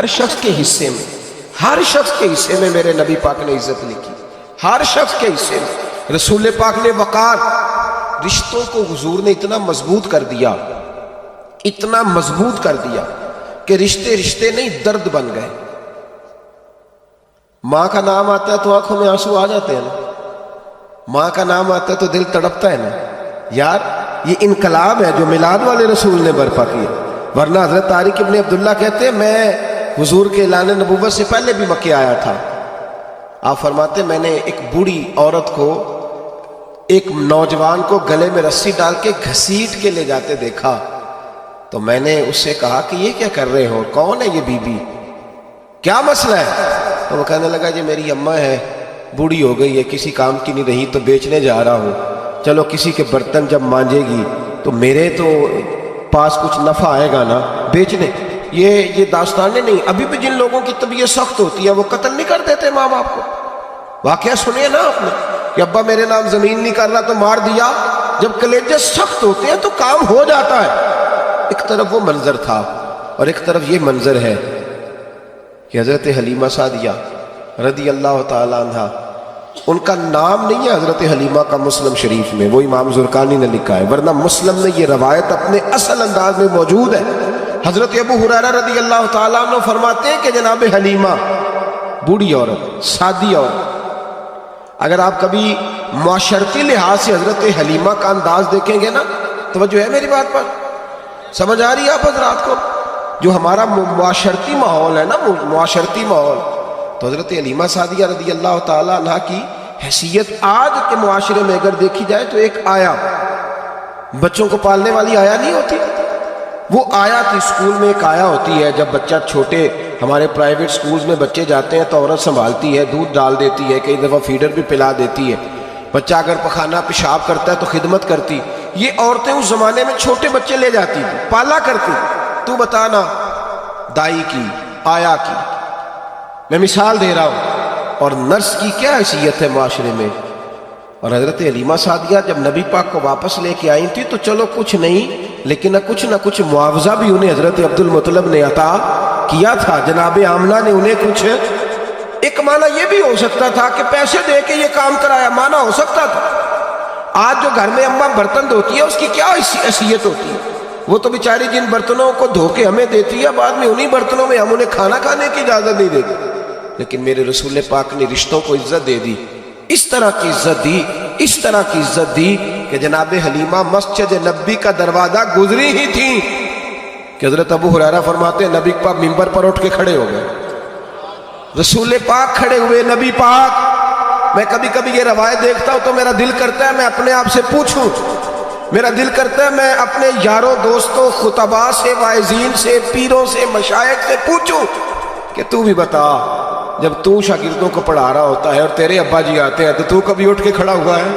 ہر شخص کے حصے میں، ہر شخص کے حصے میں میرے نبی پاک نے عزت لکھی، ہر شخص کے حصے میں۔ رسول پاک نے وقار، رشتوں کو حضور نے اتنا مضبوط کر دیا، اتنا مضبوط کر دیا کہ رشتے رشتے نہیں درد بن گئے۔ ماں کا نام آتا ہے تو آنکھوں میں آنسو آ جاتے ہیں نا، ماں کا نام آتا ہے تو دل تڑپتا ہے نا یار۔ یہ انقلاب ہے جو میلاد والے رسول نے برپا کیا، ورنہ حضرت طارق ابن عبداللہ کہتے ہیں میں حضور کے اعلان نبوت سے پہلے بھی مکے آیا تھا۔ آپ فرماتے میں نے ایک بوڑھی عورت کو، ایک نوجوان کو گلے میں رسی ڈال کے گھسیٹ کے لے جاتے دیکھا، تو میں نے اس سے کہا کہ یہ کیا کر رہے ہو، کون ہے یہ بی بی، کیا مسئلہ ہے؟ تو وہ کہنے لگا یہ میری اماں ہے، بوڑھی ہو گئی ہے، کسی کام کی نہیں رہی تو بیچنے جا رہا ہوں، چلو کسی کے برتن جب مانجے گی تو میرے تو پاس کچھ نفع آئے گا نا بیچنے۔ یہ داستانیں نہیں، ابھی بھی جن لوگوں کی طبیعت سخت ہوتی ہے وہ قتل نہیں کر دیتے ماں باپ کو۔ واقعہ سنیے نا آپ نے کہ ابا میرے نام زمین نہیں کر رہا تو مار دیا۔ جب کلیجے سخت ہوتے ہیں تو کام ہو جاتا ہے۔ ایک طرف وہ منظر تھا اور ایک طرف یہ منظر ہے کہ حضرت حلیمہ سعدیہ رضی اللہ تعالی عنہ، ان کا نام نہیں ہے حضرت حلیمہ کا مسلم شریف میں، وہ امام زرقانی نے لکھا ہے، ورنہ مسلم میں یہ روایت اپنے اصل انداز میں موجود ہے۔ حضرت ابو ہریرہ رضی اللہ تعالیٰ عنہ فرماتے ہیں کہ جناب حلیمہ بوڑھی عورت، سادی عورت، اگر آپ کبھی معاشرتی لحاظ سے حضرت حلیمہ کا انداز دیکھیں گے نا، توجہ ہے میری بات پر، سمجھ آ رہی ہے آپ حضرات کو؟ جو ہمارا معاشرتی ماحول ہے نا، معاشرتی ماحول، تو حضرت حلیمہ سعدیہ رضی اللہ تعالیٰ عنہ کی حیثیت آج کے معاشرے میں اگر دیکھی جائے تو ایک آیا، بچوں کو پالنے والی آیا نہیں ہوتی، وہ آیا تھی۔ اسکول میں ایک آیا ہوتی ہے، جب بچہ چھوٹے ہمارے پرائیویٹ سکولز میں بچے جاتے ہیں تو عورت سنبھالتی ہے، دودھ ڈال دیتی ہے، کئی دفعہ فیڈر بھی پلا دیتی ہے، بچہ اگر پخانہ پیشاب کرتا ہے تو خدمت کرتی۔ یہ عورتیں اس زمانے میں چھوٹے بچے لے جاتی تھی، پالا کرتی۔ تو بتانا دائی کی، آیا کی، میں مثال دے رہا ہوں، اور نرس کی کیا حیثیت ہے معاشرے میں۔ اور حضرت حلیمہ سعدیہ جب نبی پاک کو واپس لے کے آئی تھی تو چلو کچھ نہیں، لیکن نہ کچھ معاوضہ بھی انہیں حضرت عبد المطلب نے عطا کیا تھا، جناب آمنہ نے انہیں کچھ، ایک معنی یہ بھی ہو سکتا تھا کہ پیسے دے کے یہ کام کرایا، معنی ہو سکتا تھا۔ آج جو گھر میں اماں برتن دھوتی ہے اس کی کیا حیثیت ہوتی ہے؟ وہ تو بیچاری جن برتنوں کو دھو کے ہمیں دیتی ہے، بعد میں انہی برتنوں میں ہم انہیں کھانا کھانے کی اجازت نہیں دیتے۔ لیکن میرے رسول پاک نے رشتوں کو عزت دے دی، اس طرح کی عزت دی، اس طرح کی عزت دی کہ جناب حلیمہ مسجد نبی کا دروازہ گزری ہی تھی کہ حضرت ابو ہریرہ فرماتے ہیں نبی پاک ممبر پر اٹھ کے کھڑے ہو گئے، رسول پاک کھڑے ہوئے، نبی پاک۔ میں کبھی کبھی یہ روایت دیکھتا ہوں تو میرا دل کرتا ہے میں اپنے آپ سے پوچھوں، میرا دل کرتا ہے میں اپنے یاروں دوستوں خطباء سے، واعظین سے، پیروں سے، مشائخ سے پوچھوں کہ تو بھی بتا، جب تو شاگردوں کو پڑھا رہا ہوتا ہے اور تیرے ابا جی آتے ہیں تو کبھی اٹھ کے کھڑا ہوا ہے؟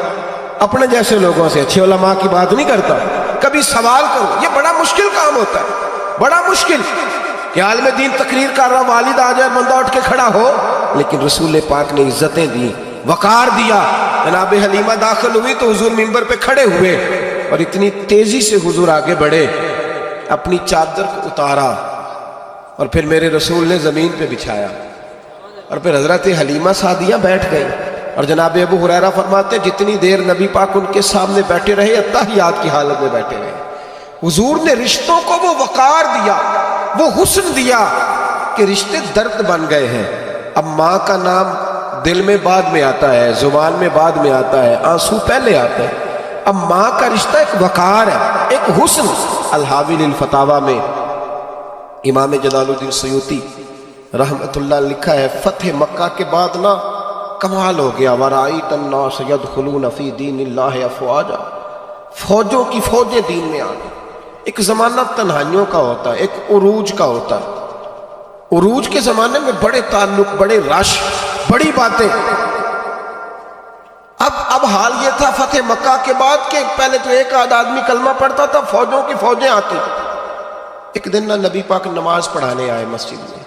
اپنے جیسے لوگوں سے، اچھے علماء کی بات نہیں کرتا، کبھی سوال کرو۔ یہ بڑا مشکل کام ہوتا ہے، بڑا مشکل کہ عالم دین تقریر کر رہا، والد آ جائے، بندہ اٹھ کے کھڑا ہو۔ لیکن رسول پاک نے عزتیں دی، وقار دیا۔ جناب حلیمہ داخل ہوئی تو حضور ممبر پہ کھڑے ہوئے اور اتنی تیزی سے حضور آگے بڑھے، اپنی چادر کو اتارا اور پھر میرے رسول نے زمین پہ بچھایا، اور پھر حضرت حلیمہ سعدیہ بیٹھ گئی۔ اور جناب ابو ہریرہ فرماتے جتنی دیر نبی پاک ان کے سامنے بیٹھے رہے، اتحیات کی حالت میں بیٹھے رہے۔ حضور نے رشتوں کو وہ وقار دیا، وہ حسن دیا کہ رشتے درد بن گئے ہیں۔ اب ماں کا نام دل میں بعد میں آتا ہے، زبان میں بعد میں آتا ہے، آنسو پہلے آتا ہے۔ اب ماں کا رشتہ ایک وقار ہے، ایک حسن۔ الحاوی للفتاوی میں امام جلال الدین سیوطی رحمت اللہ لکھا ہے، فتح مکہ کے بعد نا کمال ہو گیا، وَرَأَيْتَ النَّاسَ يَدْخُلُونَ فِي دِينِ اللَّهِ أَفْوَاجًا، فوجوں کی فوجیں دین میں آ گئی۔ ایک زمانہ تنہائیوں کا ہوتا ہے، ایک عروج کا ہوتا ہے۔ عروج کے زمانے میں بڑے تعلق، بڑے رش، بڑی باتیں۔ اب حال یہ تھا فتح مکہ کے بعد کہ پہلے تو ایک آدھ آدمی کلمہ پڑھتا تھا، فوجوں کی فوجیں آتی۔ ایک دن نہ نبی پاک نماز پڑھانے آئے مسجد میں،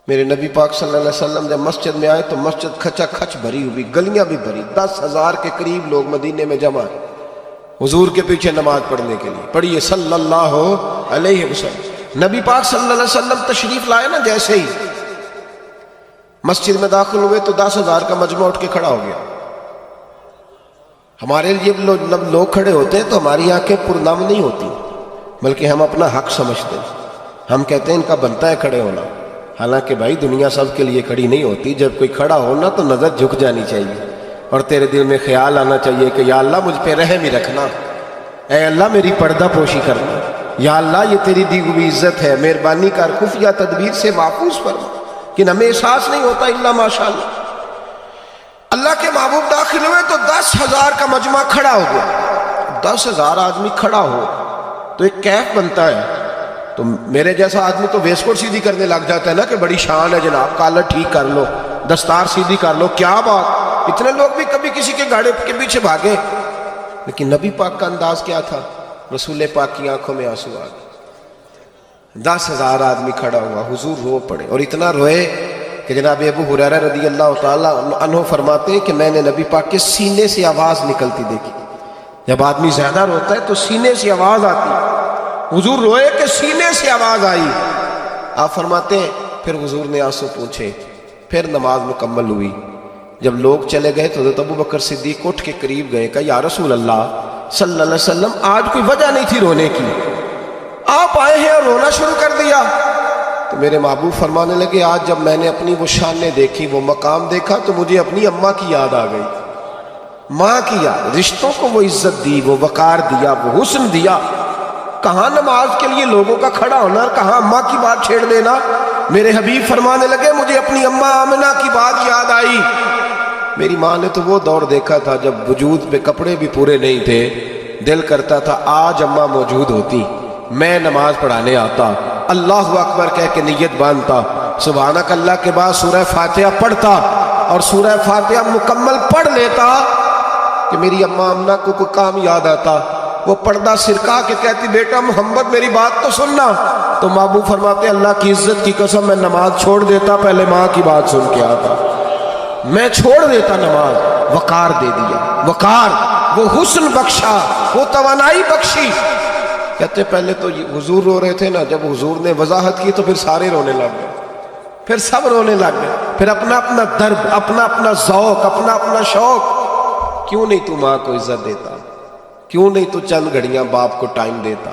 میرے نبی پاک صلی اللہ علیہ وسلم جب مسجد میں آئے تو مسجد کھچا کھچ بھری ہوئی، گلیاں بھی بھری، 10,000 کے قریب لوگ مدینے میں جمع حضور کے پیچھے نماز پڑھنے کے لیے۔ پڑھیے صلی اللہ علیہ وسلم۔ نبی پاک صلی اللہ علیہ وسلم تشریف لائے نا، جیسے ہی مسجد میں داخل ہوئے تو 10,000 کا مجمع اٹھ کے کھڑا ہو گیا. ہمارے لیے لوگ کھڑے ہوتے ہیں تو ہماری آنکھیں پرنم نہیں ہوتی، بلکہ ہم اپنا حق سمجھتے ہیں. ہم کہتے ہیں ان کا بنتا ہے کھڑے ہونا. حالانکہ بھائی دنیا سب کے لیے کھڑی نہیں ہوتی. جب کوئی کھڑا ہونا تو نظر جھک جانی چاہیے اور تیرے دل میں خیال آنا چاہیے کہ یا اللہ مجھ پہ رحم ہی رکھنا، اے اللہ میری پردہ پوشی کرنا، یا اللہ یہ تیری دی ہوئی عزت ہے، مہربانی کر خفیہ تدبیر سے محفوظ فرما. کہ ہمیں احساس نہیں ہوتا الا ماشاء اللہ. اللہ کے محبوب داخل ہوئے تو 10,000 کا مجمع کھڑا ہو گیا. 10,000 آدمی کھڑا ہو تو ایک کیف بنتا ہے. تو میرے جیسا آدمی تو ویسکوٹ سیدھی کرنے لگ جاتا ہے نا کہ بڑی شان ہے جناب، کالر ٹھیک کر لو، دستار سیدھی کر لو، کیا بات. اتنے لوگ بھی کبھی کسی کے گاڑی کے پیچھے بھاگے. لیکن نبی پاک کا انداز کیا تھا؟ رسول پاک کی آنکھوں میں آنسو آ گئے. 10,000 آدمی کھڑا ہوا، حضور رو پڑے اور اتنا روئے کہ جناب ابو ہریرہ رضی اللہ تعالیٰ عنہ فرماتے ہیں کہ میں نے نبی پاک کے سینے سے آواز نکلتی دیکھی. جب آدمی زیادہ روتا ہے تو سینے سے آواز آتی. حضور روئے کہ سینے سے آواز آئی. آپ فرماتے ہیں پھر حضور نے آنسو پوچھے، پھر نماز مکمل ہوئی. جب لوگ چلے گئے تو حضرت ابو بکر صدیق اٹھ کے قریب گئے، کہا یا رسول اللہ صلی اللہ علیہ وسلم آج کوئی وجہ نہیں تھی رونے کی، آپ آئے ہیں اور رونا شروع کر دیا. تو میرے محبوب فرمانے لگے آج جب میں نے اپنی وہ شانیں دیکھی، وہ مقام دیکھا تو مجھے اپنی اماں کی یاد آ گئی. ماں کی یاد، رشتوں کو وہ عزت دی، وہ وقار دیا، وہ حسن دیا. کہاں نماز کے لیے لوگوں کا کھڑا ہونا اور کہاں اماں کی بات چھیڑ دینا. میرے حبیب فرمانے لگے مجھے اپنی اماں آمنہ کی بات یاد آئی. میری ماں نے تو وہ دور دیکھا تھا جب وجود پہ کپڑے بھی پورے نہیں تھے. دل کرتا تھا آج اماں موجود ہوتی، میں نماز پڑھانے آتا، اللہ اکبر کہہ کے نیت باندھتا، سبحانک اللہ کے بعد سورہ فاتحہ پڑھتا اور سورہ فاتحہ مکمل پڑھ لیتا کہ میری اماں آمنہ کو کوئی کام یاد آتا. وہ پردہ سرکا کے کہتی بیٹا محمد میری بات تو سننا. تو محبوب فرماتے اللہ کی عزت کی قسم میں نماز چھوڑ دیتا، پہلے ماں کی بات سن کے آتا. میں چھوڑ دیتا نماز. وقار دے دیا، وقار، وہ حسن بخشا، وہ توانائی بخشی. کہتے پہلے تو حضور رو رہے تھے نا، جب حضور نے وضاحت کی تو پھر سارے رونے لگ گئے، پھر سب رونے لگ گئے. پھر اپنا اپنا درد، اپنا اپنا ذوق، اپنا اپنا شوق. کیوں نہیں تو ماں کو عزت دیتا؟ کیوں نہیں تو چند گھڑیاں باپ کو ٹائم دیتا؟